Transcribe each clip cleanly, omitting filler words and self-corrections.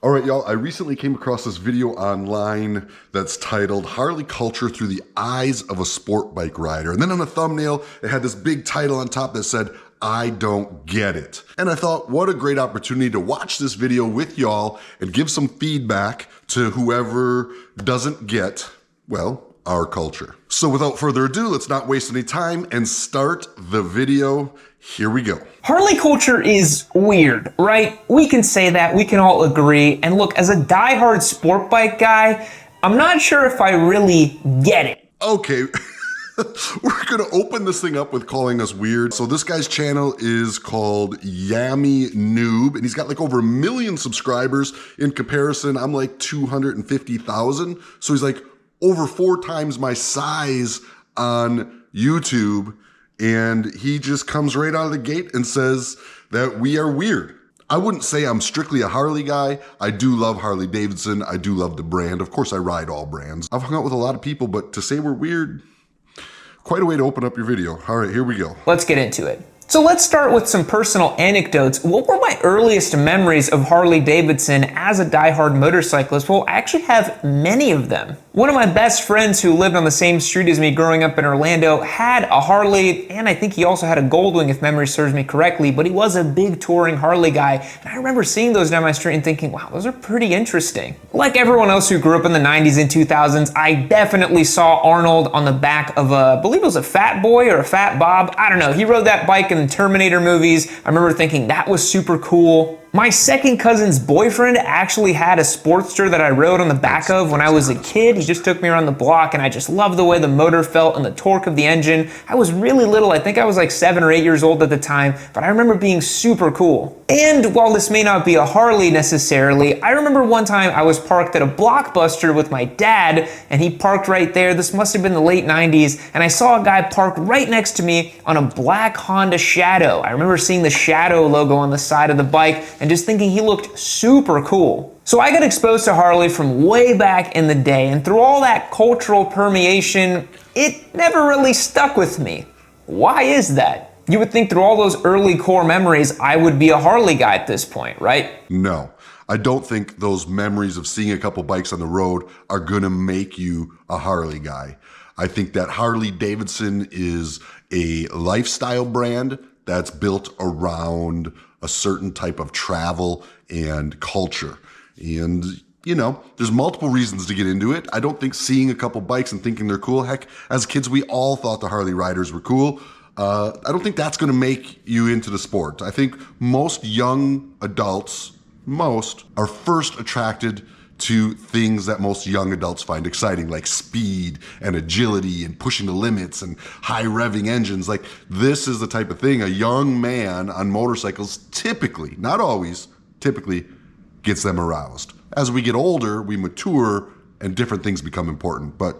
All right, y'all, I recently came across this video online that's titled Harley Culture Through the Eyes of a Sport Bike Rider. And then on the thumbnail, it had this big title on top that said, I don't get it. And I thought, what a great opportunity to watch this video with y'all and give some feedback to whoever doesn't get, well, our culture. So without further ado, let's not waste any time and start the video. Here we go. Harley culture is weird, right? We can say that, we can all agree. And look, as a diehard sport bike guy, I'm not sure if I really get it. Okay. We're gonna open this thing up with calling us weird. So this guy's channel is called Yammie Noob, and he's got like over 1 million subscribers. In comparison, I'm like 250,000. So he's like over 4 times my size on YouTube. And he just comes right out of the gate and says that we are weird. I wouldn't say I'm strictly a Harley guy. I do love Harley Davidson. I do love the brand. Of course, I ride all brands. I've hung out with a lot of people, but to say we're weird, quite a way to open up your video. All right, here we go. Let's get into it. So let's start with some personal anecdotes. What were my earliest memories of Harley Davidson as a diehard motorcyclist? Well, I actually have many of them. One of my best friends who lived on the same street as me growing up in Orlando had a Harley, and I think he also had a Goldwing if memory serves me correctly, but he was a big touring Harley guy. And I remember seeing those down my street and thinking, wow, those are pretty interesting. Like everyone else who grew up in the 90s and 2000s, I definitely saw Arnold on the back of I believe it was a Fat Boy or a Fat Bob. I don't know. He rode that bike in the Terminator movies. I remember thinking that was super cool. My second cousin's boyfriend actually had a Sportster that I rode on the back of when I was a kid. He just took me around the block and I just loved the way the motor felt and the torque of the engine. I was really little. I think I was like 7 or 8 years old at the time, but I remember being super cool. And while this may not be a Harley necessarily, I remember one time I was parked at a Blockbuster with my dad and he parked right there. This must have been the late 90s. And I saw a guy parked right next to me on a black Honda Shadow. I remember seeing the Shadow logo on the side of the bike and just thinking he looked super cool. So I got exposed to Harley from way back in the day, and through all that cultural permeation, it never really stuck with me. Why is that? You would think through all those early core memories, I would be a Harley guy at this point, right? No, I don't think those memories of seeing a couple bikes on the road are gonna make you a Harley guy. I think that Harley Davidson is a lifestyle brand that's built around a certain type of travel and culture. And, you know, there's multiple reasons to get into it. I don't think seeing a couple bikes and thinking they're cool, heck, as kids, we all thought the Harley riders were cool. I don't think that's gonna make you into the sport. I think most young adults, are first attracted to things that most young adults find exciting, like speed and agility and pushing the limits and high revving engines. Like, this is the type of thing a young man on motorcycles typically, not always, typically gets them aroused. As we get older, we mature and different things become important, but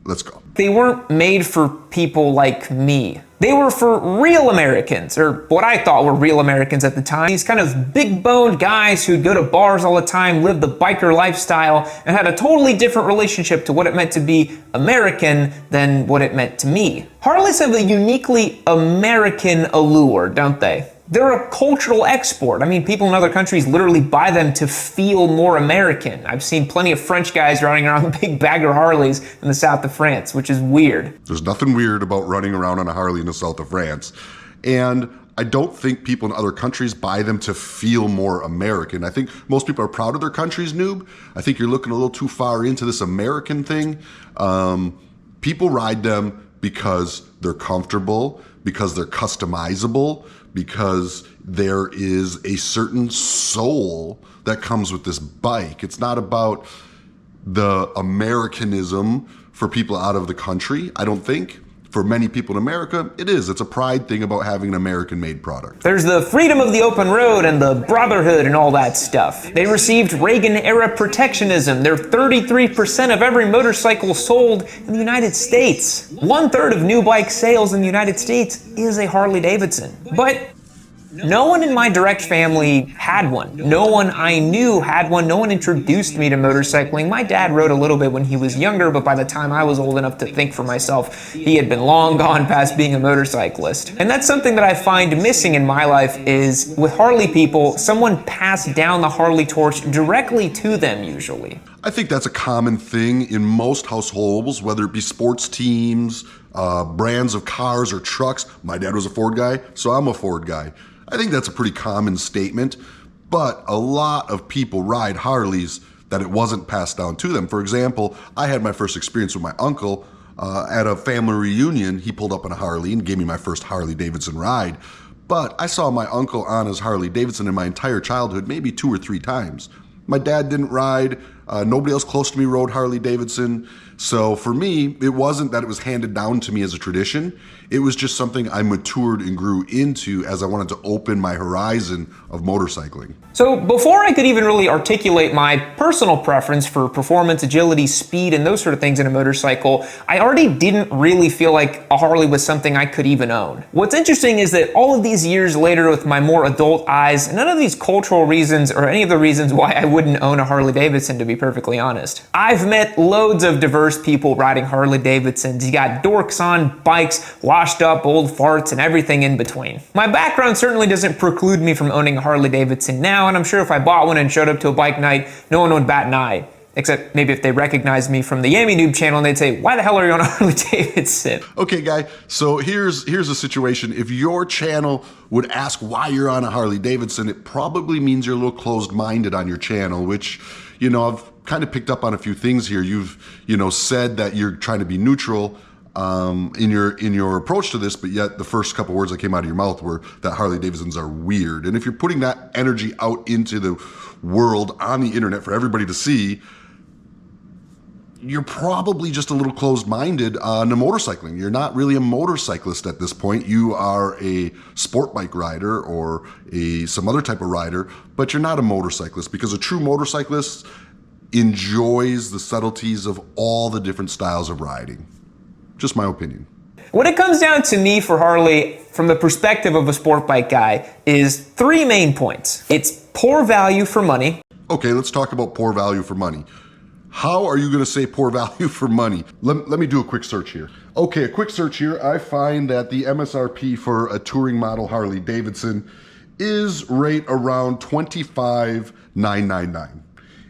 let's go. They weren't made for people like me. They were for real Americans, or what I thought were real Americans at the time. These kind of big-boned guys who'd go to bars all the time, lived the biker lifestyle, and had a totally different relationship to what it meant to be American than what it meant to me. Harleys have a uniquely American allure, don't they? They're a cultural export. I mean, people in other countries literally buy them to feel more American. I've seen plenty of French guys running around with big bagger Harleys in the south of France, which is weird. There's nothing weird about running around on a Harley in the south of France. And I don't think people in other countries buy them to feel more American. I think most people are proud of their countries, Noob. I think you're looking a little too far into this American thing. People ride them because they're comfortable, because they're customizable, because there is a certain soul that comes with this bike. It's not about the Americanism for people out of the country, I don't think. For many people in America, it is. It's a pride thing about having an American-made product. There's the freedom of the open road and the brotherhood and all that stuff. They received Reagan-era protectionism. They're 33% of every motorcycle sold in the United States. 1/3 of new bike sales in the United States is a Harley Davidson. But No one in my direct family had one. No one I knew had one. No one introduced me to motorcycling. My dad rode a little bit when he was younger, but by the time I was old enough to think for myself, he had been long gone past being a motorcyclist. And that's something that I find missing in my life is, with Harley people, someone passed down the Harley torch directly to them usually. I think that's a common thing in most households, whether it be sports teams, brands of cars or trucks. My dad was a Ford guy, so I'm a Ford guy. I think that's a pretty common statement, but a lot of people ride Harleys that it wasn't passed down to them. For example, I had my first experience with my uncle at a family reunion. He pulled up on a Harley and gave me my first Harley Davidson ride. But I saw my uncle on his Harley Davidson in my entire childhood, maybe 2 or 3 times. My dad didn't ride. Nobody else close to me rode Harley Davidson. So for me, it wasn't that it was handed down to me as a tradition. It was just something I matured and grew into as I wanted to open my horizon of motorcycling. So before I could even really articulate my personal preference for performance, agility, speed, and those sort of things in a motorcycle, I already didn't really feel like a Harley was something I could even own. What's interesting is that all of these years later, with my more adult eyes, none of these cultural reasons or any of the reasons why I wouldn't own a Harley Davidson, to be perfectly honest. I've met loads of diverse people riding Harley Davidsons. You got dorks on bikes, washed up old farts, and everything in between. My background certainly doesn't preclude me from owning a Harley Davidson now, and I'm sure if I bought one and showed up to a bike night, no one would bat an eye. Except maybe if they recognized me from the Yammie Noob channel and they'd say, why the hell are you on a Harley Davidson? Okay, guy, so here's a situation. If your channel would ask why you're on a Harley Davidson, it probably means you're a little closed-minded on your channel, which, I've kind of picked up on a few things here. You've, said that you're trying to be neutral in your approach to this, but yet the first couple words that came out of your mouth were that Harley Davidsons are weird. And if you're putting that energy out into the world on the internet for everybody to see, you're probably just a little closed-minded on the motorcycling. You're not really a motorcyclist at this point. You are a sport bike rider or some other type of rider, but you're not a motorcyclist, because a true motorcyclist enjoys the subtleties of all the different styles of riding. Just my opinion. What it comes down to me for Harley, from the perspective of a sport bike guy, is 3 main points. It's poor value for money. Okay, let's talk about poor value for money. How are you going to say poor value for money? Let me do a quick search here. Okay, a quick search here. I find that the MSRP for a touring model Harley Davidson is right around $25,999.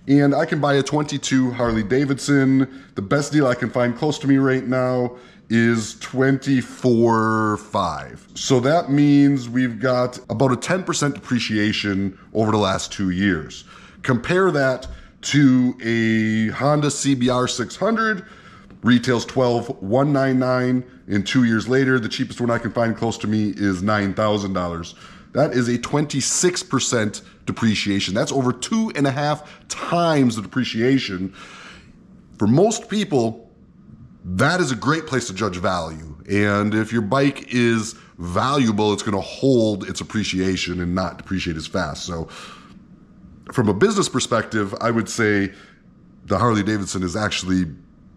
And I can buy a 22 Harley Davidson. The best deal I can find close to me right now is $24,500. So that means we've got about a 10% depreciation over the last 2 years. Compare that to a Honda CBR 600, retails $12,199, and 2 years later, the cheapest one I can find close to me is $9,000. That is a 26% depreciation. That's over 2.5 times the depreciation. For most people, that is a great place to judge value. And if your bike is valuable, it's going to hold its appreciation and not depreciate as fast. So from a business perspective, I would say the Harley Davidson is actually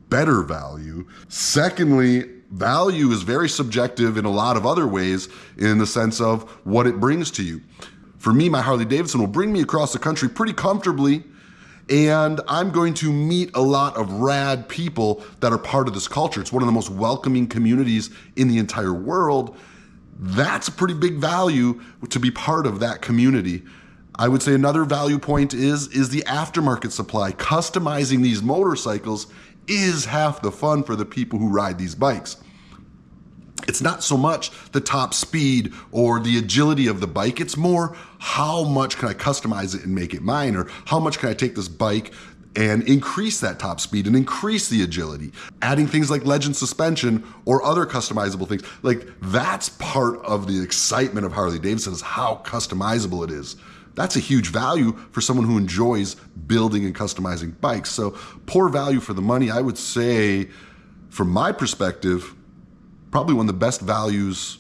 better value. Secondly, value is very subjective in a lot of other ways, in the sense of what it brings to you. For me, my Harley Davidson will bring me across the country pretty comfortably, and I'm going to meet a lot of rad people that are part of this culture. It's one of the most welcoming communities in the entire world. That's a pretty big value to be part of that community. I would say another value point is the aftermarket supply. Customizing these motorcycles is half the fun for the people who ride these bikes. It's not so much the top speed or the agility of the bike. It's more, how much can I customize it and make it mine? Or how much can I take this bike and increase that top speed and increase the agility? Adding things like legend suspension or other customizable things. Like, that's part of the excitement of Harley Davidson, is how customizable it is. That's a huge value for someone who enjoys building and customizing bikes. So poor value for the money, I would say, from my perspective, probably one of the best values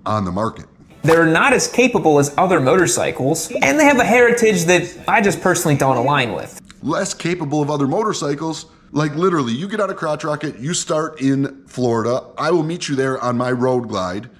on the market. They're not as capable as other motorcycles, and they have a heritage that I just personally don't align with. Less capable of other motorcycles? Like, literally, you get out of Crotch Rocket, you start in Florida, I will meet you there on my road glide,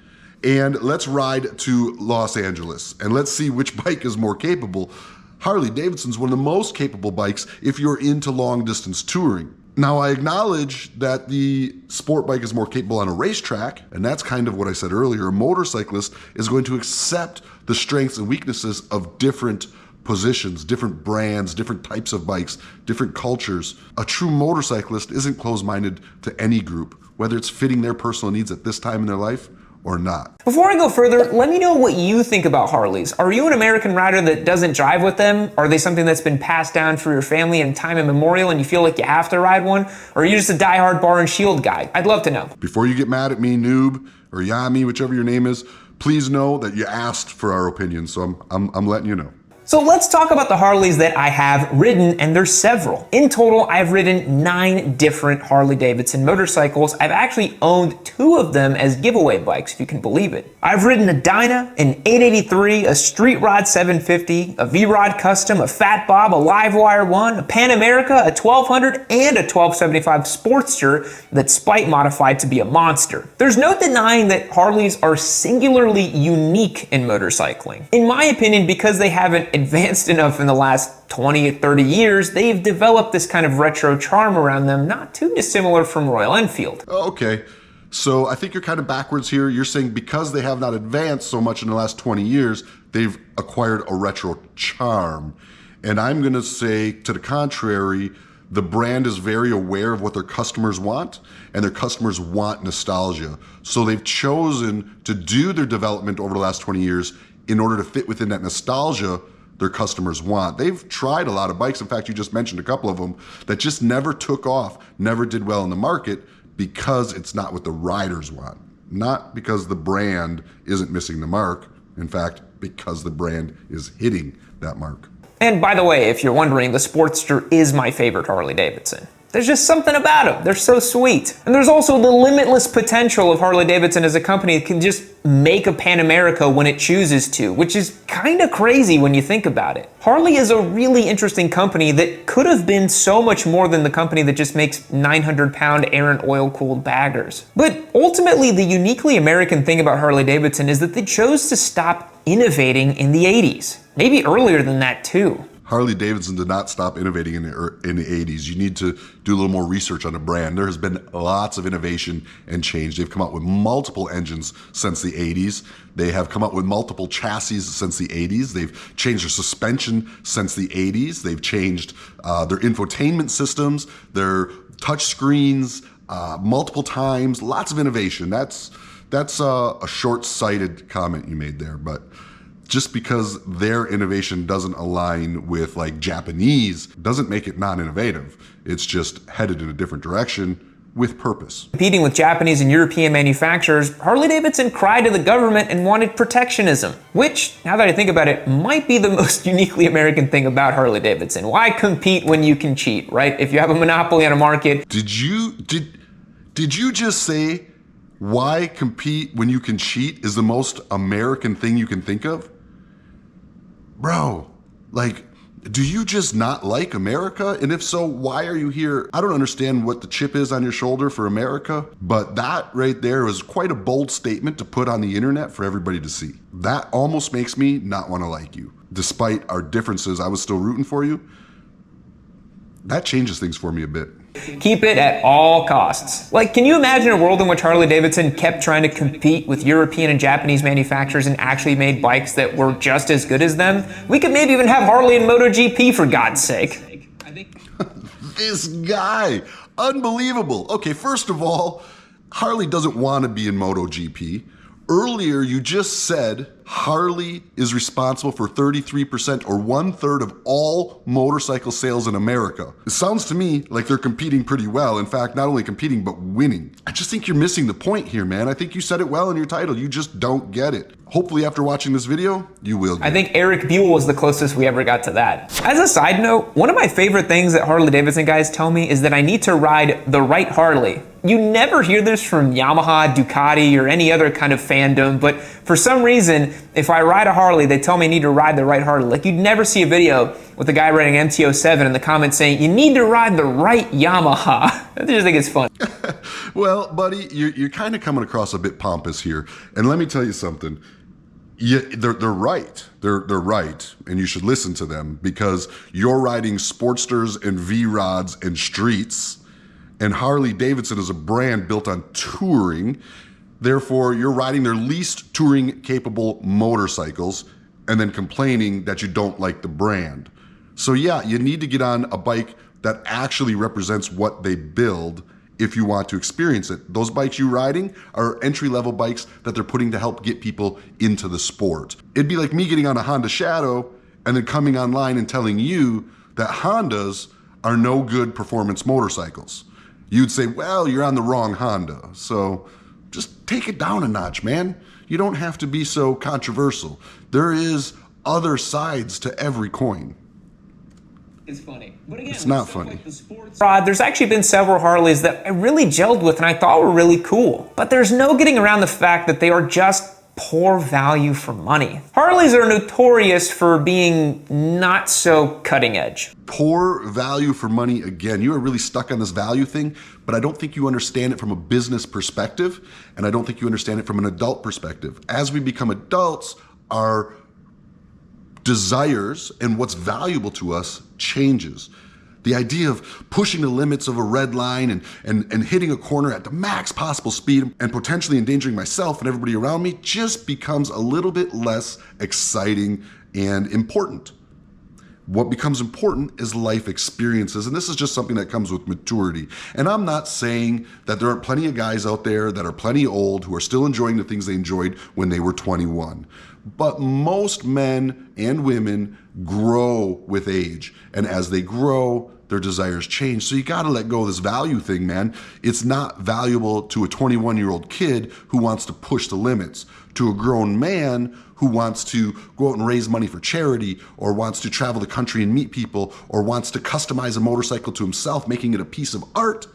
and let's ride to Los Angeles and let's see which bike is more capable. Harley Davidson's one of the most capable bikes if you're into long distance touring. Now, I acknowledge that the sport bike is more capable on a racetrack, and that's kind of what I said earlier. A motorcyclist is going to accept the strengths and weaknesses of different positions, different brands, different types of bikes, different cultures. A true motorcyclist isn't closed-minded to any group, whether it's fitting their personal needs at this time in their life or not. Before I go further, let me know what you think about Harleys. Are you an American rider that doesn't drive with them? Are they something that's been passed down through your family in time immemorial and you feel like you have to ride one? Or are you just a diehard bar and shield guy? I'd love to know. Before you get mad at me, Noob, or Yammie, whichever your name is, please know that you asked for our opinion, so I'm letting you know. So let's talk about the Harleys that I have ridden, and there's several. In total, I've ridden 9 different Harley Davidson motorcycles. I've actually owned 2 of them as giveaway bikes, if you can believe it. I've ridden a Dyna, an 883, a Street Rod 750, a V-Rod Custom, a Fat Bob, a Livewire 1, a Pan America, a 1200, and a 1275 Sportster that's spite modified to be a monster. There's no denying that Harleys are singularly unique in motorcycling. In my opinion, because they haven't advanced enough in the last 20 or 30 years, they've developed this kind of retro charm around them, not too dissimilar from Royal Enfield. Okay, so I think you're kind of backwards here. You're saying because they have not advanced so much in the last 20 years, they've acquired a retro charm. And I'm gonna say to the contrary, the brand is very aware of what their customers want, and their customers want nostalgia. So they've chosen to do their development over the last 20 years in order to fit within that nostalgia their customers want. They've tried a lot of bikes. In fact, you just mentioned a couple of them that just never took off, never did well in the market because it's not what the riders want. Not because the brand isn't missing the mark. In fact, because the brand is hitting that mark. And by the way, if you're wondering, the Sportster is my favorite Harley Davidson. There's just something about them. They're so sweet. And there's also the limitless potential of Harley Davidson as a company that can just make a Pan America when it chooses to, which is kind of crazy when you think about it. Harley is a really interesting company that could have been so much more than the company that just makes 900-pound Aran oil-cooled baggers. But ultimately, the uniquely American thing about Harley Davidson is that they chose to stop innovating in the 80s. Maybe earlier than that too. Harley Davidson did not stop innovating in the 80s. You need to do a little more research on the brand. There has been lots of innovation and change. They've come out with multiple engines since the 80s. They have come out with multiple chassis since the 80s. They've changed their suspension since the 80s. They've changed their infotainment systems, their touch screens multiple times. Lots of innovation. That's a short-sighted comment you made there, but just because their innovation doesn't align with like Japanese doesn't make it non-innovative. It's just headed in a different direction with purpose. Competing with Japanese and European manufacturers, Harley Davidson cried to the government and wanted protectionism, which, now that I think about it, might be the most uniquely American thing about Harley Davidson. Why compete when you can cheat, right? If you have a monopoly on a market. Did you just say why compete when you can cheat is the most American thing you can think of? Bro, like, do you just not like America? And if so, why are you here? I don't understand what the chip is on your shoulder for America, but that right there is quite a bold statement to put on the internet for everybody to see. That almost makes me not want to like you. Despite our differences, I was still rooting for you. That changes things for me a bit. Keep it at all costs. Like, can you imagine a world in which Harley Davidson kept trying to compete with European and Japanese manufacturers and actually made bikes that were just as good as them? We could maybe even have Harley and MotoGP, for God's sake. This guy, unbelievable. Okay, first of all, Harley doesn't want to be in MotoGP. Earlier, you just said Harley is responsible for 33% or 1/3 of all motorcycle sales in America. It sounds to me like they're competing pretty well. In fact, not only competing, but winning. I just think you're missing the point here, man. I think you said it well in your title. You just don't get it. Hopefully after watching this video, you will get it. I think Eric Buell was the closest we ever got to that. As a side note, one of my favorite things that Harley Davidson guys tell me is that I need to ride the right Harley. You never hear this from Yamaha, Ducati, or any other kind of fandom, but for some reason, if I ride a Harley, they tell me I need to ride the right Harley. Like, you'd never see a video with a guy riding MT-07 in the comments saying, you need to ride the right Yamaha. I just think it's fun. Well, buddy, you're kind of coming across a bit pompous here. And let me tell you something. Yeah, they're right. They're right, and you should listen to them because you're riding Sportsters and V-Rods and streets, and Harley Davidson is a brand built on touring. Therefore, you're riding their least touring capable motorcycles and then complaining that you don't like the brand. So yeah, you need to get on a bike that actually represents what they build if you want to experience it. Those bikes you're riding are entry-level bikes that they're putting to help get people into the sport. It'd be like me getting on a Honda Shadow and then coming online and telling you that Hondas are no good performance motorcycles. You'd say, well, you're on the wrong Honda. So just take it down a notch, man. You don't have to be so controversial. There is other sides to every coin. It's funny. But again, it's not funny. Like the sports rod, there's actually been several Harleys that I really gelled with and I thought were really cool. But there's no getting around the fact that they are just poor value for money. Harleys are notorious for being not so cutting edge. Poor value for money again. You are really stuck on this value thing, but I don't think you understand it from a business perspective, and I don't think you understand it from an adult perspective. As we become adults, our desires and what's valuable to us changes. The idea of pushing the limits of a red line and hitting a corner at the max possible speed and potentially endangering myself and everybody around me just becomes a little bit less exciting and important. What becomes important is life experiences, and this is just something that comes with maturity. And I'm not saying that there aren't plenty of guys out there that are plenty old who are still enjoying the things they enjoyed when they were 21. But most men and women grow with age, and as they grow, their desires change. So you gotta let go of this value thing, man. It's not valuable to a 21-year-old kid who wants to push the limits. To a grown man who wants to go out and raise money for charity, or wants to travel the country and meet people, or wants to customize a motorcycle to himself, making it a piece of art,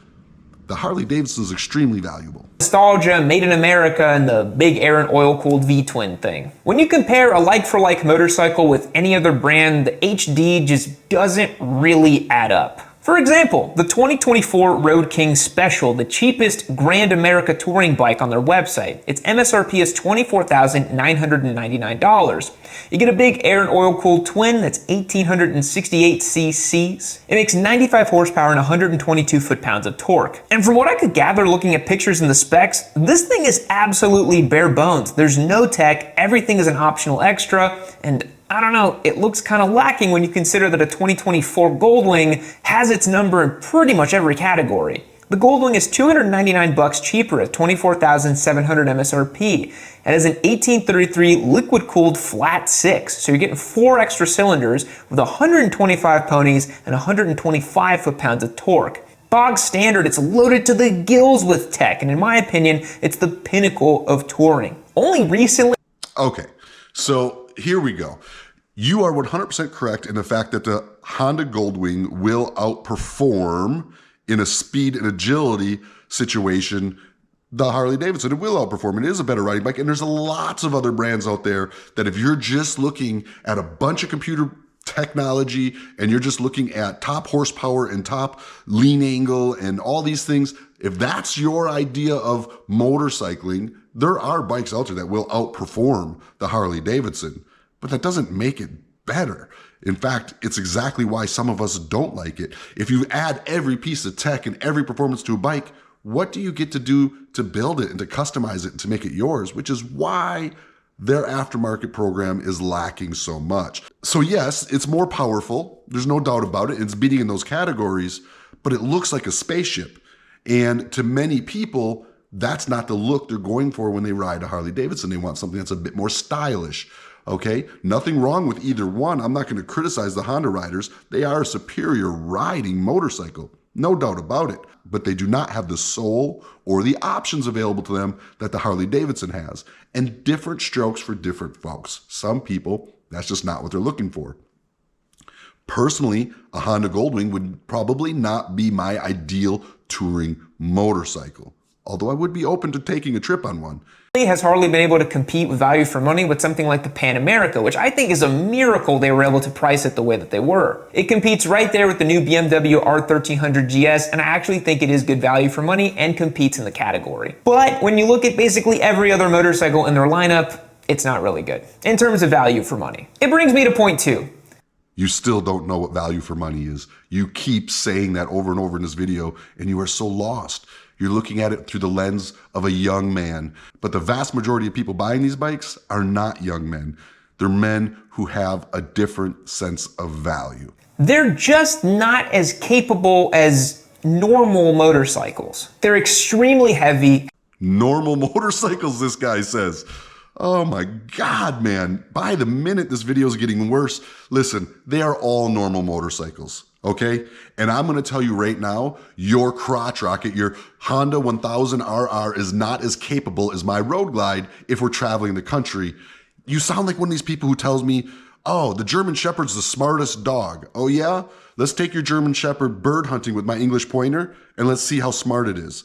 the Harley Davidson is extremely valuable. Nostalgia, made in America, and the big air and oil-cooled V-twin thing. When you compare a like-for-like motorcycle with any other brand, the HD just doesn't really add up. For example, the 2024 Road King Special, the cheapest Grand America touring bike on their website. Its MSRP is $24,999. You get a big air and oil-cooled twin that's 1,868 cc's. It makes 95 horsepower and 122 foot-pounds of torque. And from what I could gather looking at pictures and the specs, this thing is absolutely bare bones. There's no tech, everything is an optional extra, and I don't know, it looks kind of lacking when you consider that a 2024 Goldwing has its number in pretty much every category. The Goldwing is $299 cheaper at $24,700 MSRP. It has an 1833 liquid-cooled flat 6, so you're getting 4 extra cylinders with 125 ponies and 125 foot-pounds of torque. Bog standard, it's loaded to the gills with tech, and in my opinion, it's the pinnacle of touring. Only recently... Okay, so here we go. You are 100% correct in the fact that the Honda Goldwing will outperform in a speed and agility situation the Harley Davidson. It will outperform. It is a better riding bike, and there's lots of other brands out there that if you're just looking at a bunch of computer technology and you're just looking at top horsepower and top lean angle and all these things, if that's your idea of motorcycling, there are bikes out there that will outperform the Harley Davidson, but that doesn't make it better. In fact, it's exactly why some of us don't like it. If you add every piece of tech and every performance to a bike, what do you get to do to build it and to customize it and to make it yours? Which is why their aftermarket program is lacking so much. So yes, it's more powerful. There's no doubt about it. It's beating in those categories, but it looks like a spaceship. And to many people, that's not the look they're going for when they ride a Harley Davidson. They want something that's a bit more stylish. Okay, nothing wrong with either one. I'm not going to criticize the Honda riders. They are a superior riding motorcycle, no doubt about it. But they do not have the soul or the options available to them that the Harley Davidson has. And different strokes for different folks. Some people, that's just not what they're looking for. Personally, a Honda Goldwing would probably not be my ideal touring motorcycle. although I would be open to taking a trip on one. Has Harley been able to compete with value for money with something like the Pan America, which I think is a miracle they were able to price it the way that they were. It competes right there with the new BMW R1300 GS, and I actually think it is good value for money and competes in the category. But when you look at basically every other motorcycle in their lineup, it's not really good in terms of value for money. It brings me to point 2. You still don't know what value for money is. You keep saying that over and over in this video, and you are so lost. You're looking at it through the lens of a young man. But the vast majority of people buying these bikes are not young men. They're men who have a different sense of value. They're just not as capable as normal motorcycles. They're extremely heavy. Normal motorcycles, this guy says. Oh my God, man. By the minute this video is getting worse, listen, they are all normal motorcycles. Okay? And I'm going to tell you right now, your crotch rocket, your Honda 1000 RR is not as capable as my Road Glide if we're traveling the country. You sound like one of these people who tells me, oh, the German Shepherd's the smartest dog. Oh yeah? Let's take your German Shepherd bird hunting with my English Pointer and let's see how smart it is.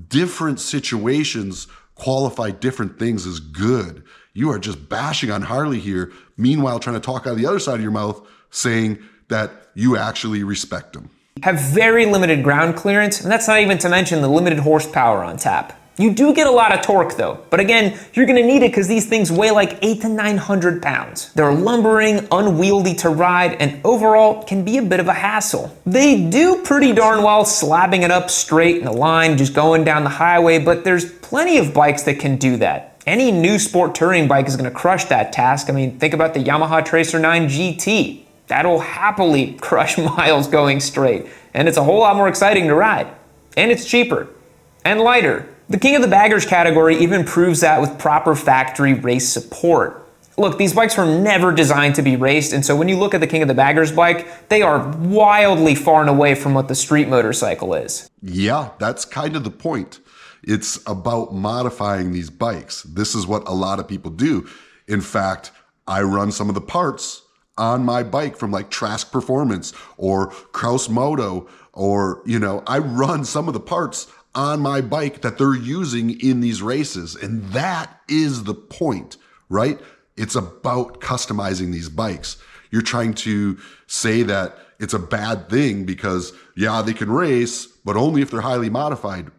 Different situations qualify different things as good. You are just bashing on Harley here, meanwhile trying to talk out of the other side of your mouth saying that you actually respect them. Have very limited ground clearance, and that's not even to mention the limited horsepower on tap. You do get a lot of torque though, but again, you're gonna need it because these things weigh like 800 to 900 pounds. They're lumbering, unwieldy to ride, and overall can be a bit of a hassle. They do pretty darn well slabbing it up straight in a line, just going down the highway, but there's plenty of bikes that can do that. Any new sport touring bike is gonna crush that task. I mean, think about the Yamaha Tracer 9 GT. That'll happily crush miles going straight, and it's a whole lot more exciting to ride. And it's cheaper and lighter. The King of the Baggers category even proves that with proper factory race support. Look, these bikes were never designed to be raced, and so when you look at the King of the Baggers bike, they are wildly far and away from what the street motorcycle is. Yeah, that's kind of the point. It's about modifying these bikes. This is what a lot of people do. In fact, I run some of the parts on my bike from like Trask Performance or Kraus Moto, or, I run some of the parts on my bike that they're using in these races. And that is the point, right? It's about customizing these bikes. You're trying to say that it's a bad thing because, yeah, they can race, but only if they're highly modified.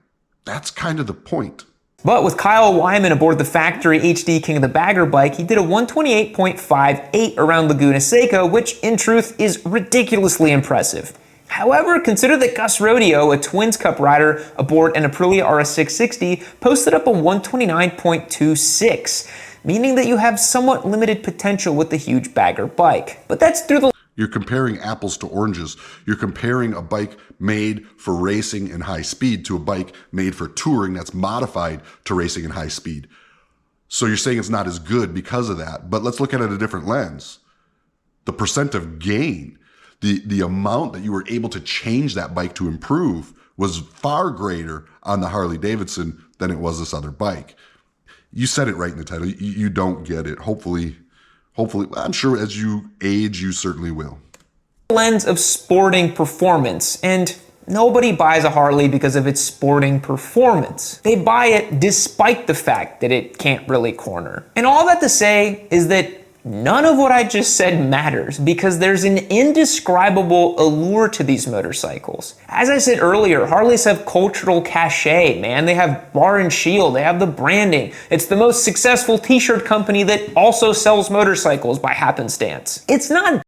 That's kind of the point. But with Kyle Wyman aboard the factory HD King of the Bagger bike, he did a 128.58 around Laguna Seca, which in truth is ridiculously impressive. However, consider that Gus Rodeo, a Twins Cup rider aboard an Aprilia RS660, posted up a 129.26, meaning that you have somewhat limited potential with the huge bagger bike. But that's through the... You're comparing apples to oranges. You're comparing a bike made for racing and high speed to a bike made for touring that's modified to racing and high speed. So you're saying it's not as good because of that. But let's look at it a different lens. The percent of gain, the amount that you were able to change that bike to improve was far greater on the Harley Davidson than it was this other bike. You said it right in the title. You don't get it. Hopefully, I'm sure as you age, you certainly will. Lens of sporting performance, and nobody buys a Harley because of its sporting performance. They buy it despite the fact that it can't really corner. And all that to say is that none of what I just said matters because there's an indescribable allure to these motorcycles. As I said earlier, Harleys have cultural cachet, man. They have bar and shield, they have the branding. It's the most successful t-shirt company that also sells motorcycles by happenstance. It's not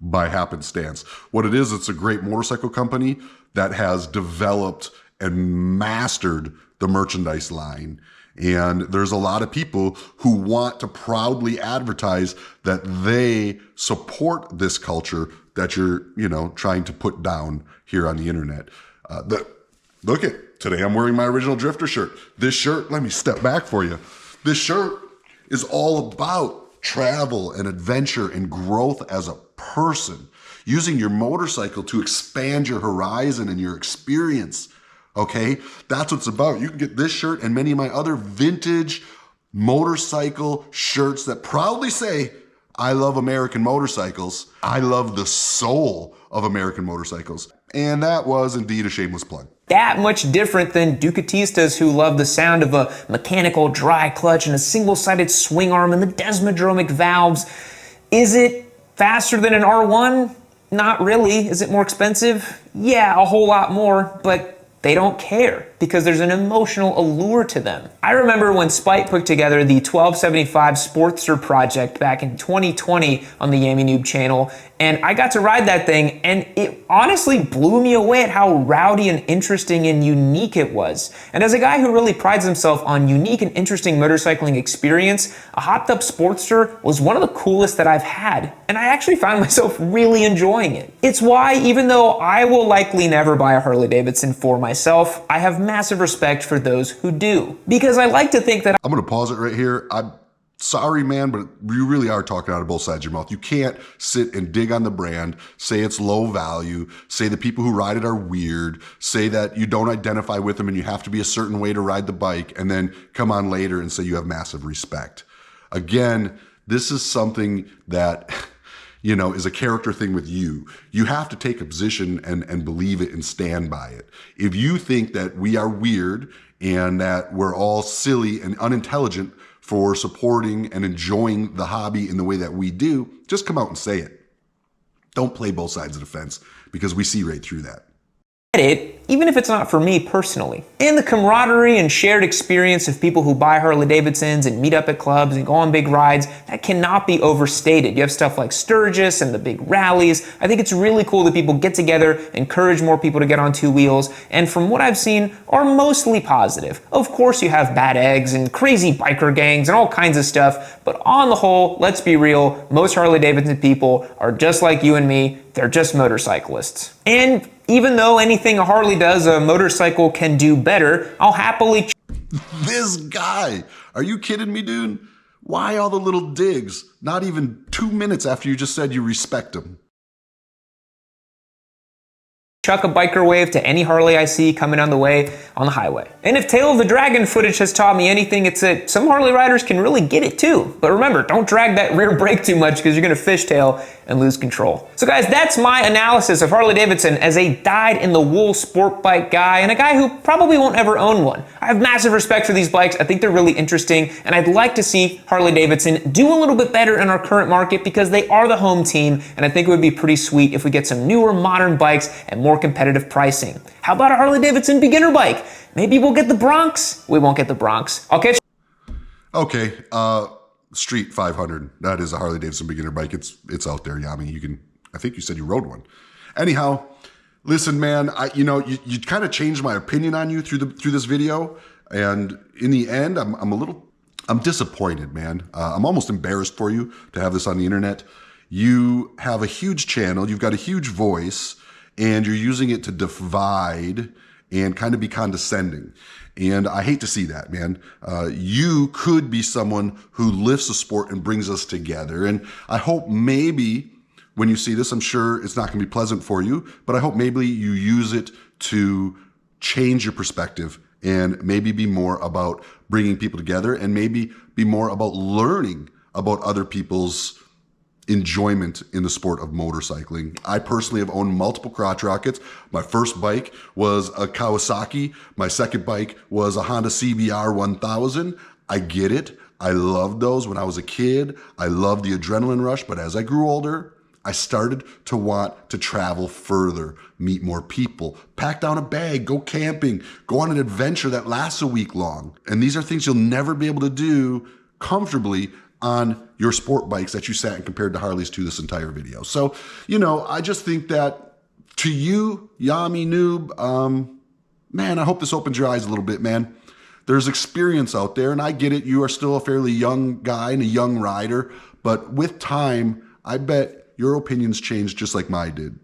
by happenstance. What it is, it's a great motorcycle company that has developed and mastered the merchandise line. And there's a lot of people who want to proudly advertise that they support this culture that you're, trying to put down here on the internet. Look at today, I'm wearing my original Drifter shirt. This shirt, let me step back for you. This shirt is all about travel and adventure and growth as a person, using your motorcycle to expand your horizon and your experience. Okay, that's what it's about. You can get this shirt and many of my other vintage motorcycle shirts that proudly say, I love American motorcycles. I love the soul of American motorcycles. And that was indeed a shameless plug. That much different than Ducatistas who love the sound of a mechanical dry clutch and a single-sided swing arm and the desmodromic valves. Is it faster than an R1? Not really. Is it more expensive? Yeah, a whole lot more, but they don't care because there's an emotional allure to them. I remember when Spike put together the 1275 Sportster project back in 2020 on the Yammie Noob channel, and I got to ride that thing, and it honestly blew me away at how rowdy and interesting and unique it was. And as a guy who really prides himself on unique and interesting motorcycling experience, a hopped up Sportster was one of the coolest that I've had, and I actually found myself really enjoying it. It's why, even though I will likely never buy a Harley Davidson for myself, I have massive respect for those who do. Because I like to think that I'm going to pause it right here. I'm sorry, man, but you really are talking out of both sides of your mouth. You can't sit and dig on the brand, say it's low value, say the people who ride it are weird, say that you don't identify with them and you have to be a certain way to ride the bike, and then come on later and say you have massive respect. Again, this is something that is a character thing with you. You have to take a position and believe it and stand by it. If you think that we are weird and that we're all silly and unintelligent for supporting and enjoying the hobby in the way that we do, just come out and say it. Don't play both sides of the fence, because we see right through that. it, even if it's not for me personally. And the camaraderie and shared experience of people who buy Harley Davidsons and meet up at clubs and go on big rides, that cannot be overstated. You have stuff like Sturgis and the big rallies. I think it's really cool that people get together, encourage more people to get on two wheels, and from what I've seen, are mostly positive. Of course you have bad eggs and crazy biker gangs and all kinds of stuff, but on the whole, let's be real, most Harley Davidson people are just like you and me, they're just motorcyclists. And even though anything a Harley does, a motorcycle can do better, I'll happily... This guy! Are you kidding me, dude? Why all the little digs? Not even 2 minutes after you just said you respect him. Chuck a biker wave to any Harley I see coming on the way on the highway. And if Tail of the Dragon footage has taught me anything, it's that some Harley riders can really get it too. But remember, don't drag that rear brake too much because you're gonna fishtail and lose control. So guys, that's my analysis of Harley Davidson as a dyed-in-the-wool sport bike guy and a guy who probably won't ever own one. I have massive respect for these bikes. I think they're really interesting, and I'd like to see Harley Davidson do a little bit better in our current market because they are the home team, and I think it would be pretty sweet if we get some newer modern bikes and more competitive pricing. How about a Harley Davidson beginner bike? Maybe we'll get the Bronx. We won't get the Bronx. I'll catch you. Okay, Street 500. That is a Harley Davidson beginner bike. It's out there, Yammie. You can. I think you said you rode one. Anyhow, listen, man. You kind of changed my opinion on you through this video, and in the end, I'm disappointed, man. I'm almost embarrassed for you to have this on the internet. You have a huge channel. You've got a huge voice, and you're using it to divide and kind of be condescending. And I hate to see that, man. You could be someone who lifts the sport and brings us together. And I hope maybe when you see this, I'm sure it's not going to be pleasant for you, but I hope maybe you use it to change your perspective and maybe be more about bringing people together and maybe be more about learning about other people's enjoyment in the sport of motorcycling. I personally have owned multiple crotch rockets. My first bike was a Kawasaki. My second bike was a Honda CBR 1000. I get it. I loved those when I was a kid. I loved the adrenaline rush, but as I grew older, I started to want to travel further, meet more people, pack down a bag, go camping, go on an adventure that lasts a week long. And these are things you'll never be able to do comfortably on your sport bikes that you sat and compared to Harleys to this entire video. So, I just think that to you, Yammie Noob, man, I hope this opens your eyes a little bit, man. There's experience out there, and I get it. You are still a fairly young guy and a young rider, but with time, I bet your opinions changed just like mine did.